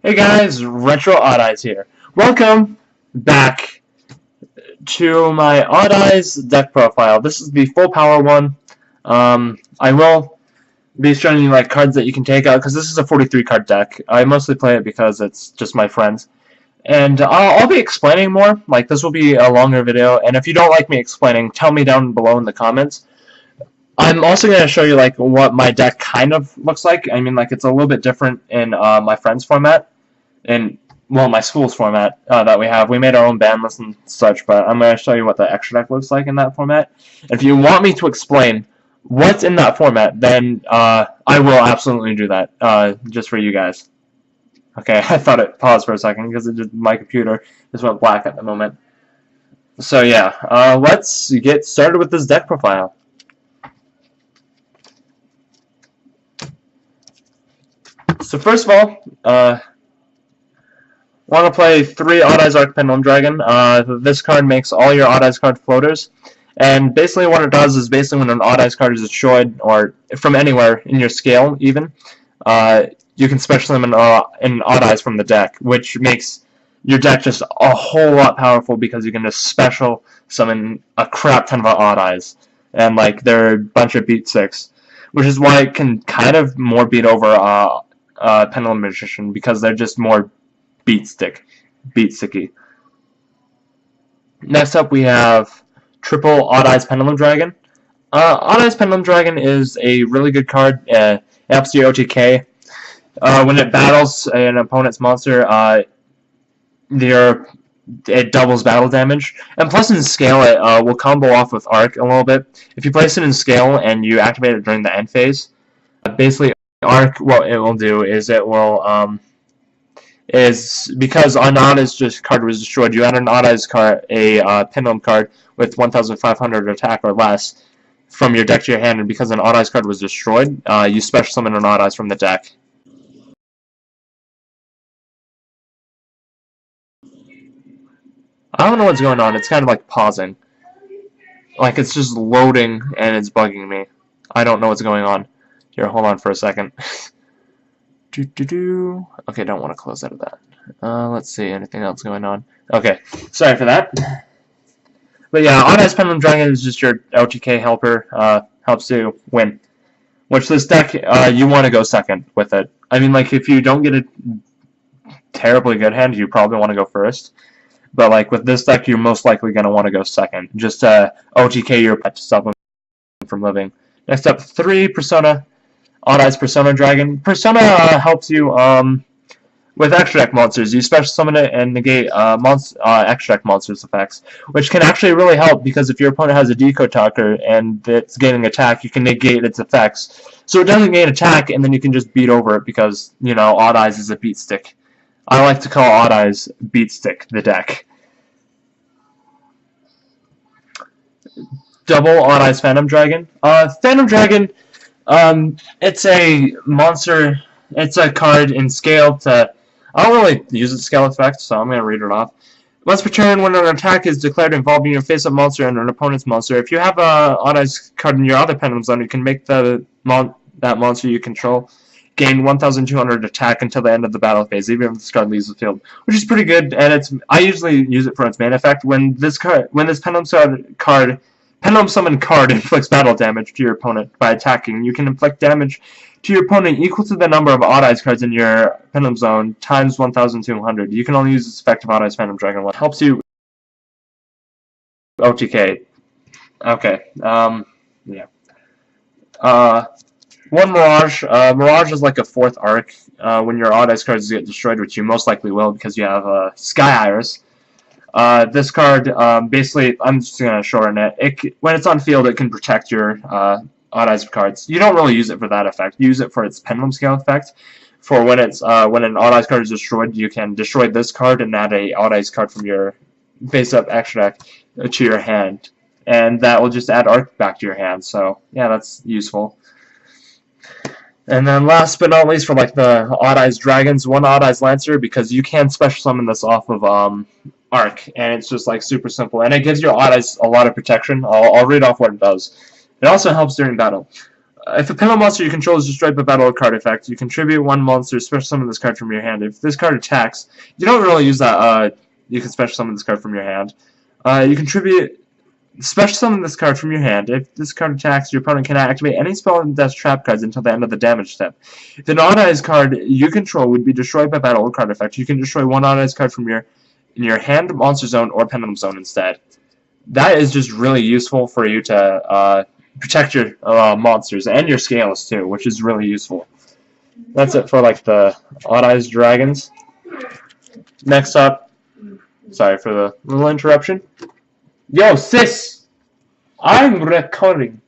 Hey guys, Retro Odd Eyes here. Welcome back to my Odd Eyes deck profile. This is the full power one. I will be showing you like cards that you can take out because this is a 43 card deck. I mostly play it because it's just my friends. And I'll be explaining more. Like, this will be a longer video, and if you don't like me explaining, tell me down below in the comments. I'm also going to show you like what my deck kind of looks like. I mean, like, it's a little bit different in my friends format, and well, my school's format that we have. We made our own band list and such, but I'm going to show you what the extra deck looks like in that format. If you want me to explain what's in that format, then I will absolutely do that, just for you guys. Okay, I thought it paused for a second because my computer just went black at the moment. So yeah, let's get started with this deck profile. So first of all, want to play 3 Odd Eyes Arc Pendulum Dragon. This card makes all your Odd Eyes card floaters, and basically what it does is basically when an Odd Eyes card is destroyed, or from anywhere in your scale even, you can special summon in Odd Eyes from the deck, which makes your deck just a whole lot powerful because you can just special summon a crap ton of Odd Eyes, and like they're a bunch of beat 6, which is why it can kind of more beat over Pendulum Magician because they're just more beat sticky. Next up we have triple Odd Eyes Pendulum Dragon. Odd Eyes Pendulum Dragon is a really good card. It helps your OTK. When it battles an opponent's monster, it doubles battle damage, and plus in scale it will combo off with Arc a little bit. If you place it in scale and you activate it during the end phase, basically Arc, what it will do is it will is because an Odd Eyes card was destroyed, you add an Odd Eyes card, a Pendulum card with 1,500 attack or less from your deck to your hand, and because an Odd Eyes card was destroyed, you special summon an Odd Eyes from the deck. I don't know what's going on. It's kind of like pausing. Like it's just loading and it's bugging me. I don't know what's going on. Here, hold on for a second. Okay, don't want to close out of that. Let's see, anything else going on? Okay, sorry for that. But yeah, Odd Eyes Pendulum Dragon is just your OTK helper. Helps you win. Which this deck, you want to go second with it. I mean, like, if you don't get a terribly good hand, you probably want to go first. But like with this deck, you're most likely going to want to go second. Just OTK your pet to stop them from living. Next up, 3 Persona. Odd Eyes Persona Dragon. Persona helps you with extra deck monsters. You special summon it and negate extra deck monsters effects, which can actually really help because if your opponent has a Decode Talker and it's gaining attack, you can negate its effects. So it doesn't gain attack, and then you can just beat over it because, you know, Odd Eyes is a beat stick. I like to call Odd Eyes beat stick the deck. Double Odd Eyes Phantom Dragon. Phantom Dragon. It's a monster. It's a card in scale to. I don't really use its scale effect, so I'm going to read it off. Once per turn, when an attack is declared involving your face-up monster and an opponent's monster, if you have a Odd Eyes card in your other Pendulum Zone, you can make that monster you control gain 1,200 attack until the end of the battle phase, even if this card leaves the field, which is pretty good. And I usually use it for its main effect. When this Pendulum Summon card inflicts battle damage to your opponent by attacking, you can inflict damage to your opponent equal to the number of Odd Eyes cards in your Pendulum Zone times 1,200. You can only use this effect of Odd Eyes Phantom Dragon. What helps you OTK. Okay. Yeah. One Mirage. Mirage is like a 4th Arc. When your Odd Eyes cards get destroyed, which you most likely will because you have Sky Iris. This card, basically, I'm just going to shorten it. When it's on field, it can protect your Odd Eyes cards. You don't really use it for that effect. You use it for its Pendulum Scale effect. For when it's when an Odd Eyes card is destroyed, you can destroy this card and add a Odd Eyes card from your face-up extra deck to your hand. And that will just add Arc back to your hand. So, yeah, that's useful. And then last but not least, for like the Odd Eyes Dragons, 1 Odd Eyes Lancer, because you can special summon this off of Arc, and it's just like super simple, and it gives your Odd Eyes a lot of protection. I'll read off what it does. It also helps during battle. if a Pendulum monster you control is destroyed by battle or card effect, you contribute one monster, special summon this card from your hand. If this card attacks, you don't really use that, you can special summon this card from your hand. You contribute special summon this card from your hand. If this card attacks, your opponent cannot activate any spell and death trap cards until the end of the damage step. If an odd-eyes card you control would be destroyed by battle or card effect, you can destroy one odd-eyes card from your hand, monster zone, or pendulum zone instead. That is just really useful for you to protect your monsters and your scales too, which is really useful. That's it for like the odd-eyes dragons. Next up, sorry for the little interruption. Yo, sis! I'm recording.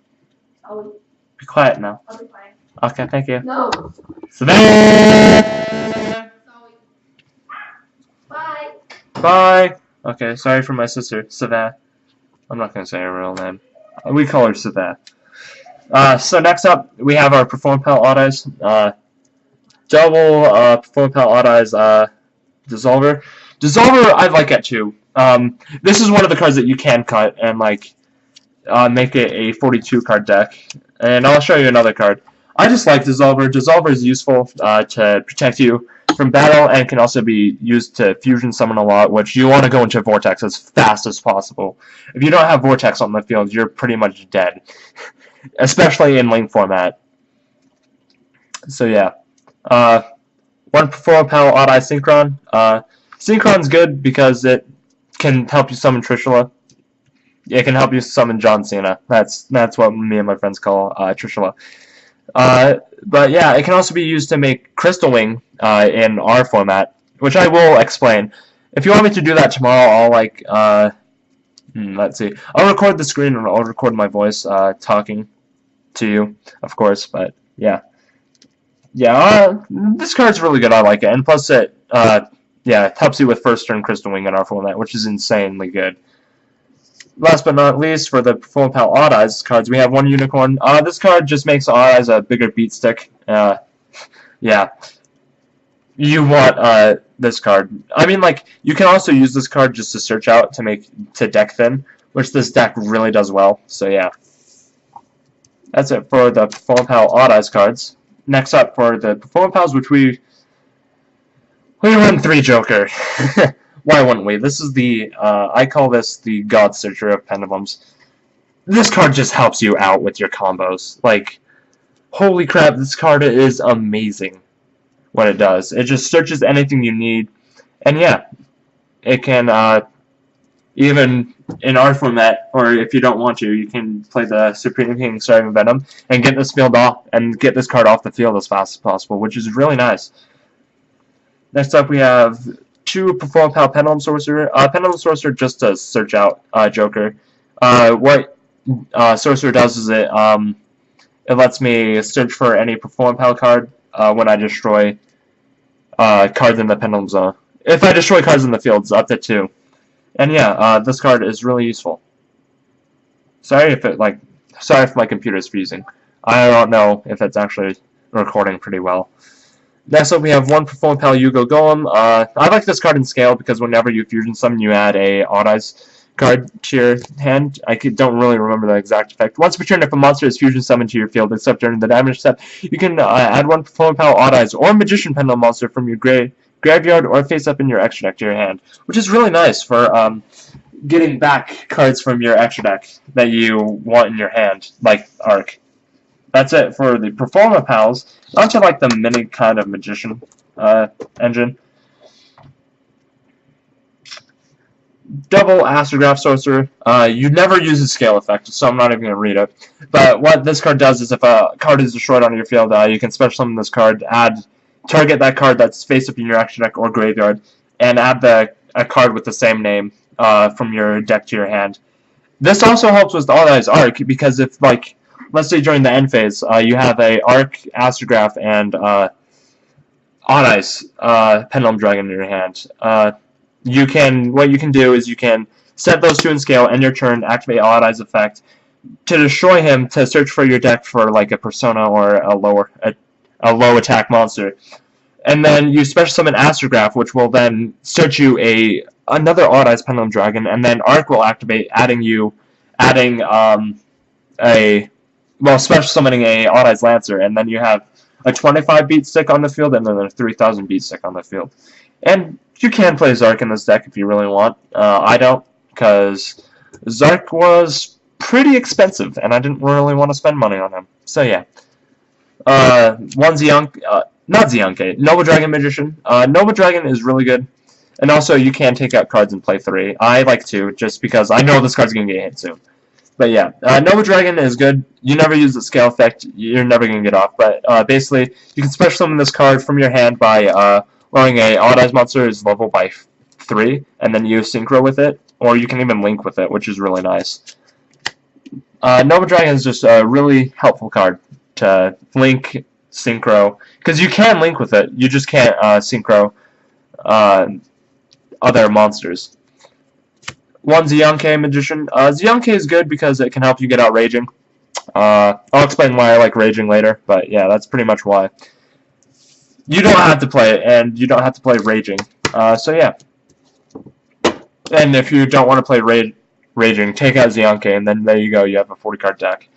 Be quiet now. I'll be quiet. Okay, thank you. No. Savannah! Bye. Bye! Okay, sorry for my sister, Savannah. I'm not going to say her real name. We call her Savannah. So next up, we have our Perform Pal Odd-Eyes. Double Perform Pal Odd-Eyes Dissolver. Dissolver, I like it too. This is one of the cards that you can cut and like make it a 42 card deck. And I'll show you another card. I just like Dissolver. Dissolver is useful to protect you from battle and can also be used to fusion summon a lot, which you want to go into Vortex as fast as possible. If you don't have Vortex on the field, you're pretty much dead, especially in link format. So yeah. One Perform Pal Odd-Eye Synchron. Synchron's good because it can help you summon Trishula. It can help you summon John Cena. That's what me and my friends call Trishula. But yeah, it can also be used to make Crystal Wing in our format, which I will explain. If you want me to do that tomorrow, I'll like let's see. I'll record the screen and I'll record my voice talking to you, of course. But yeah, this card's really good. I like it, and plus it it helps you with first turn Crystal Wing in our format, which is insanely good. Last but not least, for the Perform Pal Odd-Eyes cards, we have one Unicorn. This card just makes Odd-Eyes a bigger beat stick. Yeah. You want this card. I mean, like, you can also use this card just to search out to deck thin, which this deck really does well. So yeah. That's it for the Perform Pal Odd-Eyes cards. Next up for the Perform Pals, which we run 3 Joker. Why wouldn't we? This is the, I call this the God Searcher of Pendulums. This card just helps you out with your combos. Like, holy crap, this card is amazing what it does. It just searches anything you need. And yeah, it can, even in our format, or if you don't want to, you can play the Supreme King Starving Venom and get this field off, and get this card off the field as fast as possible, which is really nice. Next up we have 2 Perform Pal Pendulum Sorcerer. Pendulum Sorcerer just does search out Joker. What Sorcerer does is it lets me search for any Perform Pal card when I destroy cards in the Pendulum Zone. If I destroy cards in the field, it's up to 2. And yeah, this card is really useful. Sorry if my computer is freezing. I don't know if it's actually recording pretty well. Next up, we have one Perform Pal Yugo Golem. I like this card in scale because whenever you fusion summon, you add a Odd-Eyes card to your hand. I don't really remember the exact effect. Once per turn, if a monster is fusion summoned to your field, except during the damage step, you can add one Perform Pal Odd-Eyes or Magician Pendulum monster from your graveyard or face up in your extra deck to your hand, which is really nice for getting back cards from your extra deck that you want in your hand, like Arc. That's it for the Performer Pals. Not to like the mini kind of Magician engine. Double Astrograph Sorcerer. You never use a scale effect, so I'm not even going to read it. But what this card does is if a card is destroyed on your field, you can special summon this card, target that card that's face up in your extra deck or graveyard, and add a card with the same name from your deck to your hand. This also helps with Odd-Eyes Arc, because if, like, let's say during the end phase, you have a Arc, Astrograph, and Odd-Eyes Pendulum Dragon in your hand. What you can do is you can set those 2 in scale, end your turn, activate Odd-Eyes effect to destroy him, to search for your deck for like a Persona or a low attack monster, and then you special summon Astrograph, which will then search you another Odd-Eyes Pendulum Dragon, and then Arc will activate, adding well, special summoning a Odd Eyes Lancer, and then you have a 25 beat stick on the field, and then a 3000 beat stick on the field. And you can play Zark in this deck if you really want. I don't, because Zark was pretty expensive, and I didn't really want to spend money on him. So yeah. One not Zeonke, Noble Dragon Magician. Noble Dragon is really good. And also, you can take out cards and play 3. I like to, just because I know this card's going to get hit soon. But yeah, Noble Dragon is good. You never use the scale effect. You're never going to get off. But basically, you can special summon this card from your hand by lowering a Odd Eyes monster's level by 3, and then you synchro with it. Or you can even link with it, which is really nice. Noble Dragon is just a really helpful card to link, synchro. Because you can link with it. You just can't synchro other monsters. One Zeonke Magician. Zeonke is good because it can help you get out Raging. I'll explain why I like Raging later, but yeah, that's pretty much why. You don't have to play it, and you don't have to play Raging. So yeah. And if you don't want to play Raging, take out Zeonke, and then there you go, you have a 40-card deck.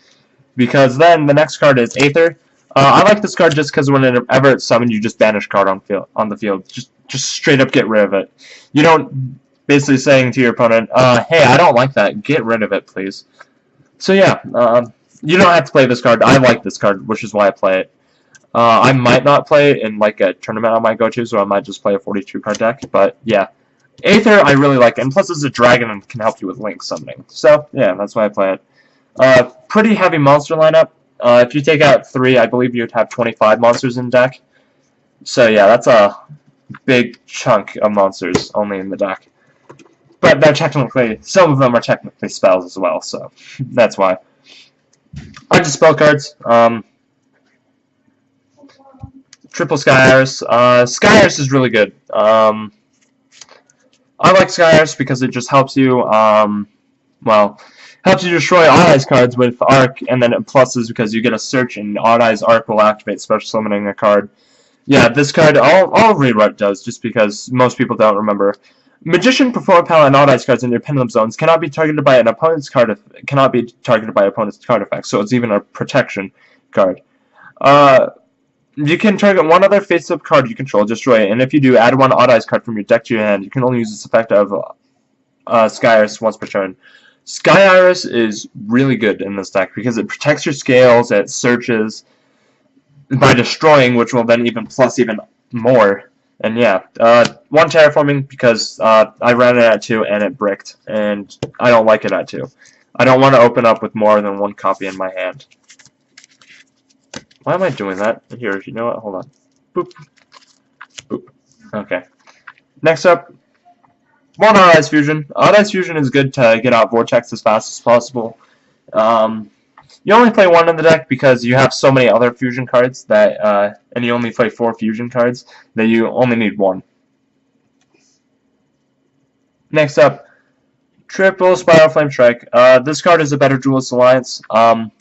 Because then the next card is Aether. I like this card just because whenever it's summoned, you just banish card on the field. Just straight up get rid of it. You don't basically saying to your opponent, hey, I don't like that. Get rid of it, please. So yeah, you don't have to play this card. I like this card, which is why I play it. I might not play it in like a tournament I might go to, so I might just play a 42-card deck. But yeah, Aether I really like, and plus it's a dragon and can help you with link summoning. So yeah, that's why I play it. Pretty heavy monster lineup. If you take out 3, I believe you'd have 25 monsters in deck. So yeah, that's a big chunk of monsters only in the deck. But they're technically, some of them are technically spells as well, so that's why. On to spell cards. Triple Sky Iris. Sky Iris is really good. I like Sky Iris because it just helps you, well, helps you destroy Odd Eyes cards with Arc, and then it pluses because you get a search, and Odd Eyes Arc will activate special summoning a card. Yeah, this card, I'll read what it does, just because most people don't remember. Magician, Perform Pal, and Odd Eyes cards in your pendulum zones cannot be targeted by an opponent's card. Opponent's card effect, so it's even a protection card. You can target one other face-up card you control, destroy it, and if you do, add one Odd Eyes card from your deck to your hand. You can only use this effect of Sky Iris once per turn. Sky Iris is really good in this deck because it protects your scales, it searches by destroying, which will then even plus even more. And yeah, one terraforming because I ran it at 2 and it bricked, and I don't like it at 2. I don't want to open up with more than 1 copy in my hand. Why am I doing that? Here, you know what? Hold on. Boop. Boop. Okay. Next up, one Odd Eyes Fusion. Odd Eyes Fusion is good to get out Vortex as fast as possible. You only play 1 in the deck because you have so many other fusion cards that, and you only play 4 fusion cards that you only need 1. Next up, Triple Spiral Flame Strike. This card is a better Duelist Alliance.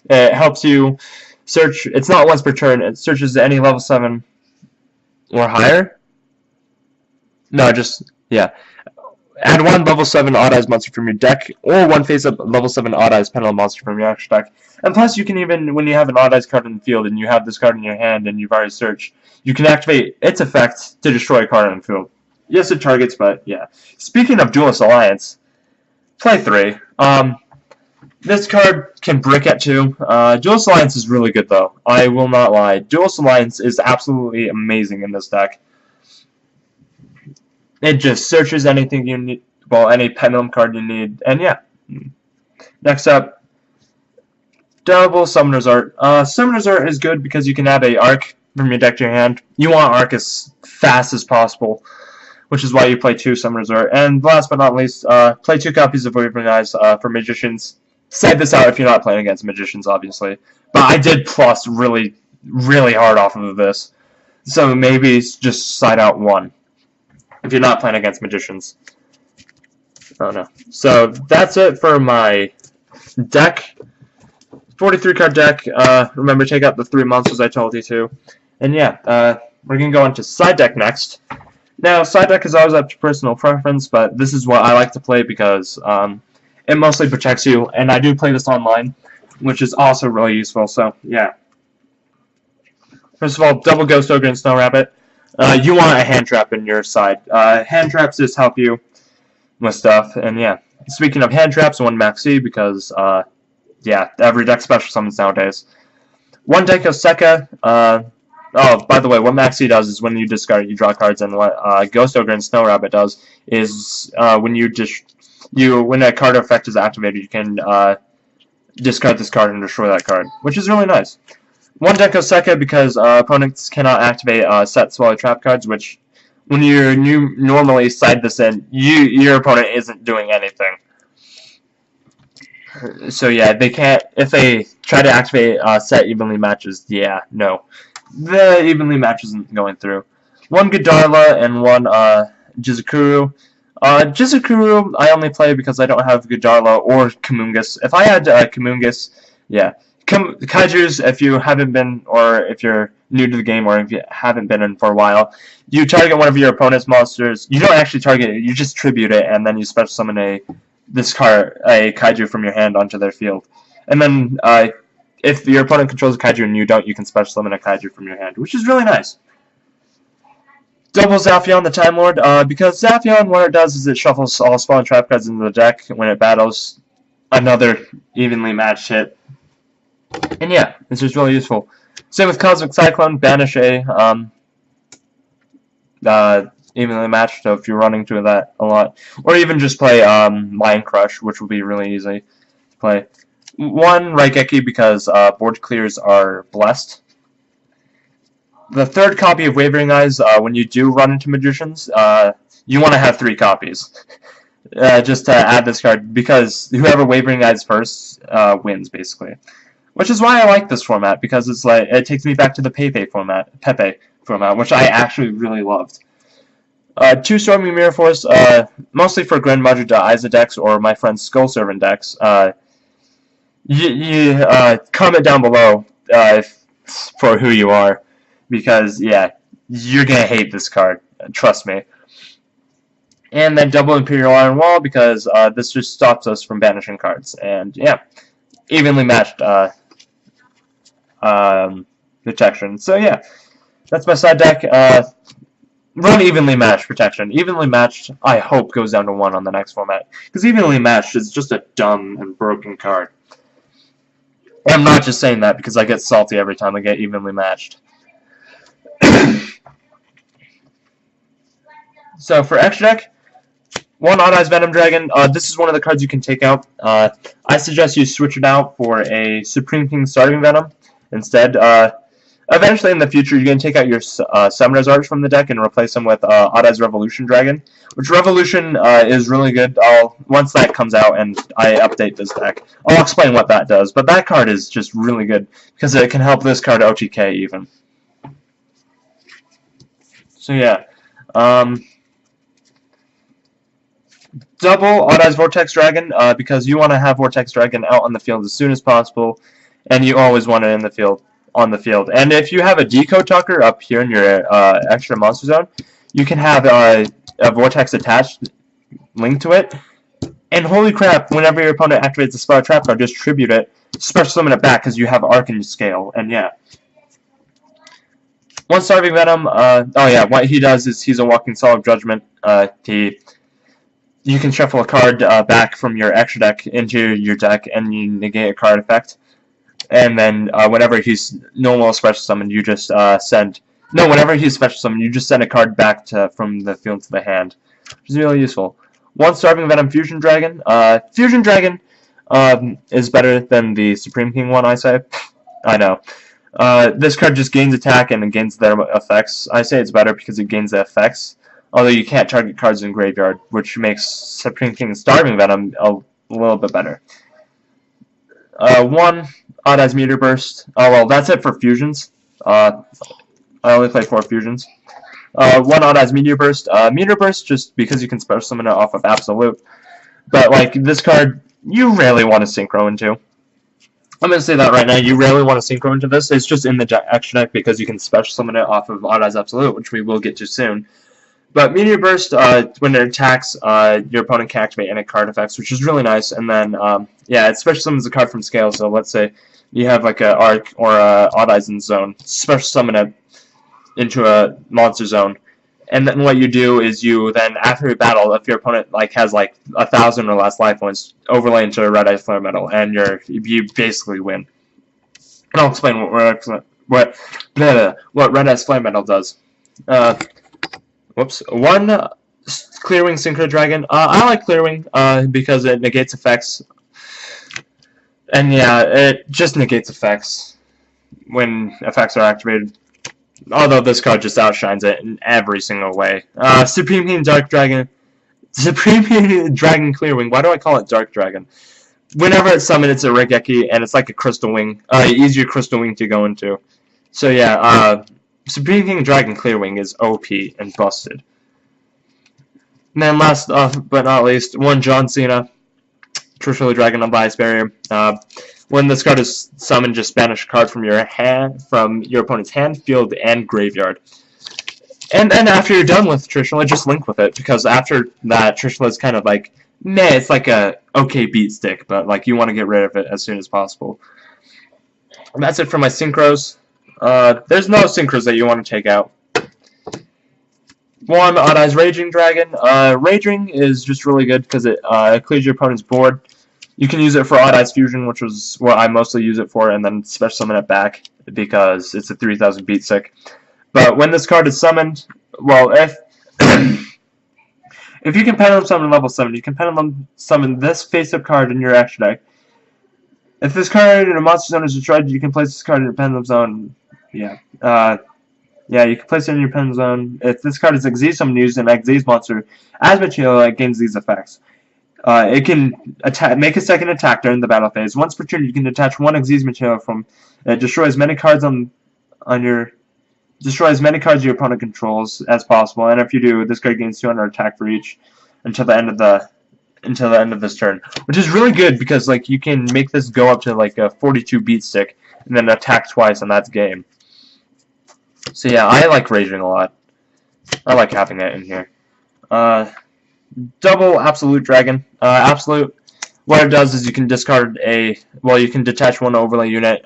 It helps you search. It's not once per turn. It searches any level 7 or higher. No, just yeah. Add 1 level 7 Odd Eyes monster from your deck, or 1 face-up level 7 Odd Eyes pendulum monster from your extra deck. And plus, you can even, when you have an Odd Eyes card in the field, and you have this card in your hand, and you've already searched, you can activate its effect to destroy a card in the field. Yes, it targets, but yeah. Speaking of Duelist Alliance, play 3. This card can brick at 2. Duelist Alliance is really good, though. I will not lie. Duelist Alliance is absolutely amazing in this deck. It just searches anything you need, well, any pendulum card you need, and yeah. Next up, Double Summoner's Art. Summoner's Art is good because you can add a Arc from your deck to your hand. You want Arc as fast as possible, which is why you play 2 Summoner's Art. And last but not least, play 2 copies of Wavering Eyes for Magicians. Save this out if you're not playing against Magicians, obviously. But I did plus really, really hard off of this. So maybe just side out 1. If you're not playing against Magicians. Oh no. So that's it for my deck. 43 card deck. Remember, take out the 3 monsters I told you to. And yeah, we're going to go on to side deck next. Now, side deck is always up to personal preference, but this is what I like to play because it mostly protects you. And I do play this online. which is also really useful. So yeah. First of all, double Ghost Ogre and Snow Rabbit. You want a hand trap in your side. Hand traps just help you with stuff, and yeah. Speaking of hand traps, one Maxi because yeah, every deck special summons nowadays. One deck of Sekka. Oh, by the way, what Maxi does is when you discard it, you draw cards, and what Ghost Ogre and Snow Rabbit does is when when a card effect is activated, you can discard this card and destroy that card, which is really nice. One deck of Sekka because opponents cannot activate set swallow trap cards, which when you normally side this in, your opponent isn't doing anything. So yeah, they can't, if they try to activate set evenly matches, yeah, no. The evenly match isn't going through. One Godarla and one Jizukuru. Jizukuru I only play because I don't have Godarla or Kamungus. If I had Kamungus, yeah. Kaijus, if you haven't been, or if you're new to the game, or if you haven't been in for a while, you target one of your opponent's monsters. You don't actually target it, you just tribute it, and then you special summon a Kaiju from your hand onto their field. And then, if your opponent controls a Kaiju and you don't, you can special summon a Kaiju from your hand, which is really nice. Double Zaphion, the Time Lord, because Zaphion, what it does is it shuffles all spawn trap cards into the deck when it battles another evenly matched hit. And yeah, it's just really useful. Same with Cosmic Cyclone, banish a evenly matched, so if you're running to that a lot. Or even just play Mind Crush, which will be really easy to play. One Raigeki because board clears are blessed. The third copy of Wavering Eyes, when you do run into Magicians, you want to have 3 copies. Just to add this card, because whoever Wavering Eyes first wins, basically. Which is why I like this format, because it's like it takes me back to the Pepe format, which I actually really loved. 2 Stormy Mirror Force, mostly for Grandmother Aiza decks or my friend's Skull Servant decks. Comment down below for who you are, because yeah, you're gonna hate this card. Trust me. And then double Imperial Iron Wall because this just stops us from banishing cards, and yeah, evenly matched protection. So yeah, that's my side deck. Run evenly matched protection. Evenly matched, I hope, goes down to 1 on the next format, because evenly matched is just a dumb and broken card. And I'm not just saying that because I get salty every time I get evenly matched. So for extra deck, 1 Odd Eyes Venom Dragon. This is one of the cards you can take out. I suggest you switch it out for a Supreme King Starving Venom instead. Eventually in the future, you're going to take out your Summoner's Arch from the deck and replace them with Odd Eyes Revolution Dragon, which Revolution is really good. Once that comes out and I update this deck, I'll explain what that does. But that card is just really good because it can help this card OTK even. So yeah. Double Odd Eyes Vortex Dragon because you want to have Vortex Dragon out on the field as soon as possible, and you always want it in the field. And if you have a Decode Tucker up here in your extra monster zone, you can have a Vortex attached linked to it. And holy crap, whenever your opponent activates a spell trap card, just tribute it, special summon it back because you have Arcane Scale. And yeah. 1 Starving Venom, oh yeah, what he does is he's a walking Soul of Judgment. You can shuffle a card back from your extra deck into your deck and you negate a card effect. And then whenever he's normal special summon, you just whenever he's special summon, you just send a card back from the field to the hand, which is really useful. 1 Starving Venom Fusion Dragon. Fusion Dragon is better than the Supreme King one, I say. I know. This card just gains attack and it gains their effects. I say it's better because it gains the effects, although you can't target cards in Graveyard, which makes Supreme King Starving Venom a little bit better. 1 Odd Eyes Meteor Burst. Oh well, that's it for fusions. I only play 4 fusions. 1 Odd Eyes Meteor Burst. Meteor Burst just because you can special summon it off of Absolute. But like this card, you rarely want to synchro into. I'm going to say that right now, you rarely want to synchro into this. It's just in the extra deck because you can special summon it off of Odd Eyes Absolute, which we will get to soon. But Meteor Burst, when it attacks, your opponent can activate any card effects, which is really nice. And then, yeah, it special summons a card from Scale. So let's say you have like a Arc or a Odd Eyes in zone, special summon it into a monster zone. And then what you do is you then, after a battle, if your opponent like has like 1,000 or less life points, overlay into a Red Eyes Flare Metal, and you basically win. And I'll explain what Red Eyes Flame Metal does. Whoops. One, Clearwing Synchro Dragon. I like Clearwing because it negates effects. And yeah, it just negates effects when effects are activated. Although this card just outshines it in every single way. Supreme King Dark Dragon. Supreme King Dragon Clearwing. Why do I call it Dark Dragon? Whenever it's summoned, it's a Regeki, and it's like a Crystal Wing. Easier Crystal Wing to go into. So yeah, Supreme King Dragon Clearwing is OP and busted. And then last but not least, one John Cena. Terrestrial Dragon on Bias Barrier. When this card is summoned, just banish a card from your opponent's hand, field, and graveyard. And then after you're done with Trishula, just link with it, because after that, Trishula is kind of like, meh, it's like a okay beat stick, but like you want to get rid of it as soon as possible. And that's it for my synchros. There's no synchros that you want to take out. One, Odd Eyes Raging Dragon. Raging is just really good because it clears your opponent's board. You can use it for Odd Eyes Fusion, which was what I mostly use it for, and then special summon it back because it's a 3,000 beat stick. But when this card is summoned, well, if you can Pendulum Summon level 7, you can Pendulum Summon this face-up card in your extra deck. If this card in a monster zone is destroyed, you can place this card in your Pendulum Zone. Yeah. Yeah, you can place it in your Pendulum Zone. If this card is Exodia summoned used an Exodia monster as material, it gains these effects. It can make a second attack during the battle phase. Once per turn, you can detach one Exodia material from it. Destroy as many cards destroy as many cards your opponent controls as possible, and if you do, this card gains 200 attack for each until the end of this turn, which is really good because like you can make this go up to like a 42 beat stick and then attack twice, and that's game. So yeah, I like Raging a lot. I like having it in here. Double Absolute Dragon. Absolute, what it does is you can discard you can detach one overlay unit,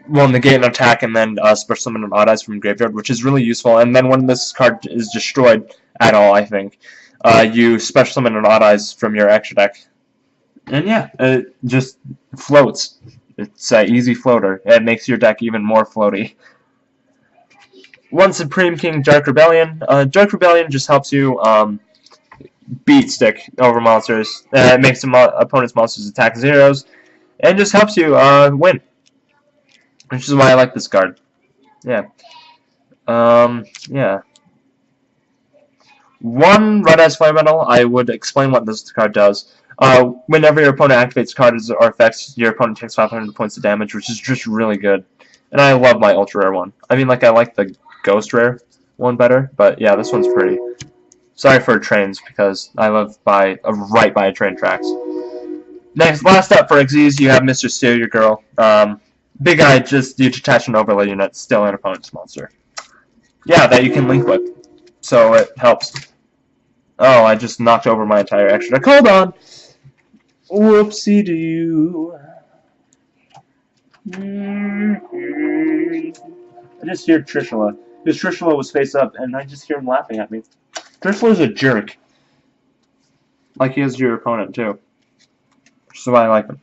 negate an attack, and then special summon an Odd Eyes from graveyard, which is really useful. And then when this card is destroyed at all, I think, you special summon an Odd Eyes from your extra deck. And yeah, it just floats. It's an easy floater. It makes your deck even more floaty. One Supreme King Dark Rebellion. Dark Rebellion just helps you beat stick over monsters. It makes the opponent's monsters attack zeros, and just helps you win. Which is why I like this card. Yeah. Yeah. One Red Eyes Flame Metal, I would explain what this card does. Whenever your opponent activates cards or effects, your opponent takes 500 points of damage, which is just really good. And I love my Ultra Rare one. I mean, like, I like the Ghost Rare one better, but yeah, this one's pretty. Sorry for trains, because I live right by train tracks. Next, last up for Xyz, you have Mr. Steal Your Girl. Big Eye, just you detach an overlay unit, still an opponent's monster. Yeah, that you can link with, so it helps. Oh, I just knocked over my entire extra deck. Hold on! Whoopsie-doo. I just hear Trishula. Because Trishula was face up, and I just hear him laughing at me. Trishula's a jerk. Like he is your opponent, too. Which is why I like him.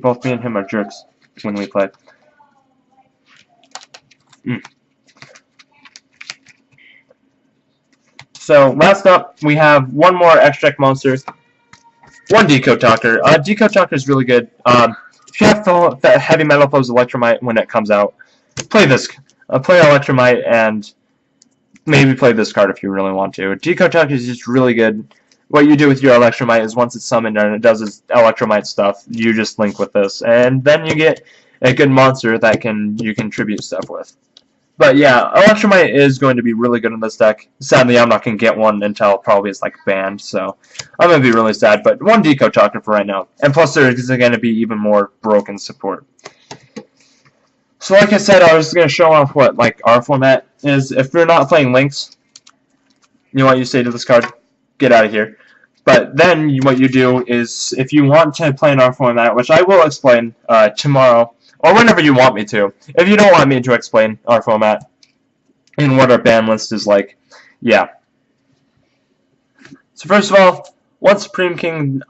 Both me and him are jerks when we play. So, last up, we have one more extra deck monster. One Decode Talker. Decode Talker is really good. If you have Heavy Metal Foes Electromite when it comes out, play this. Play Electromite and maybe play this card if you really want to. Decode Talker is just really good. What you do with your Electromite is once it's summoned and it does its Electromite stuff, you just link with this, and then you get a good monster that you can tribute stuff with. But yeah, Electromite is going to be really good in this deck. Sadly, I'm not going to get one until probably it's like banned, so I'm going to be really sad. But one Decode Talker for right now. And plus there is going to be even more broken support. So like I said, I was going to show off what like our format is. If you're not playing links, You know what you say to this card? Get out of here. But then what you do is, if you want to play in our format, which I will explain tomorrow, or whenever you want me to. If you don't want me to explain our format and what our ban list is like, yeah. So first of all, once Supreme King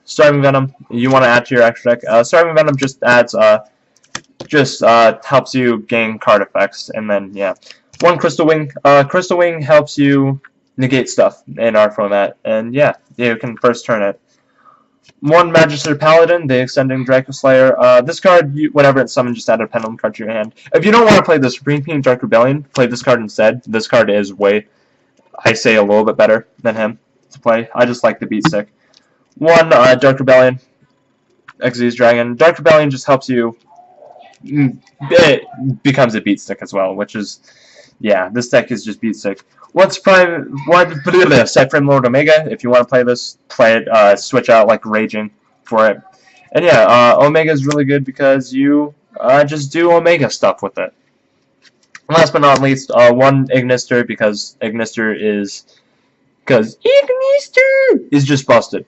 Starving Venom, you want to add to your extra deck. Starving Venom just adds, helps you gain card effects, and then yeah, one Crystal Wing. Crystal Wing helps you negate stuff in our format, and yeah, you can first turn it. One Magister Paladin, the Extending Draco Slayer. This card, whenever it's summoned, just add a pendulum card to your hand. If you don't want to play the Supreme King Dark Rebellion, play this card instead. This card is way, I say, a little bit better than him to play. I just like the beat stick. One Dark Rebellion, Exodia's Dragon. Dark Rebellion just helps you. It becomes a beat stick as well, which is, yeah, this deck is just beat stick. Set Frame Lord Omega. If you want to play this, play it. Switch out like Raging for it. And yeah, Omega is really good because you just do Omega stuff with it. Last but not least, one Ignister because Ignister is just busted.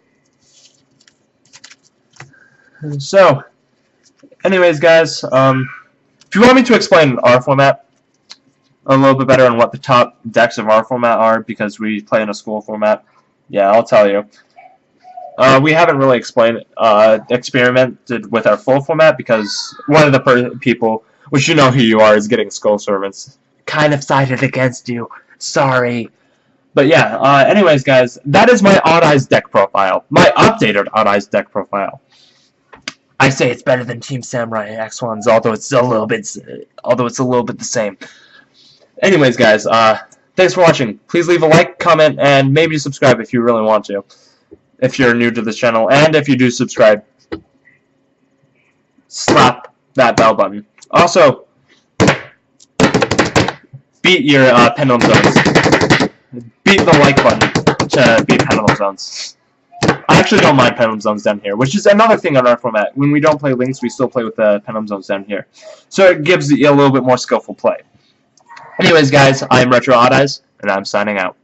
So, anyways, guys, if you want me to explain our format a little bit better on what the top decks of our format are, because we play in a school format, yeah, I'll tell you. We haven't really experimented with our full format because one of the people, which you know who you are, is getting Skull Servants. Kind of sided against you. Sorry. But yeah, anyways, guys, that is my Odd Eyes deck profile. My updated Odd Eyes deck profile. I say it's better than Team Samurai X1's, although it's a little bit the same. Anyways, guys, thanks for watching. Please leave a like, comment, and maybe subscribe if you really want to. If you're new to this channel, and if you do subscribe, slap that bell button. Also, beat your Pendulum Zones. Beat the like button to beat Pendulum Zones. I actually don't mind Pendulum Zones down here, which is another thing on our format. When we don't play Links, we still play with the Pendulum Zones down here. So it gives you a little bit more skillful play. Anyways, guys, I'm Retro Odd Eyes, and I'm signing out.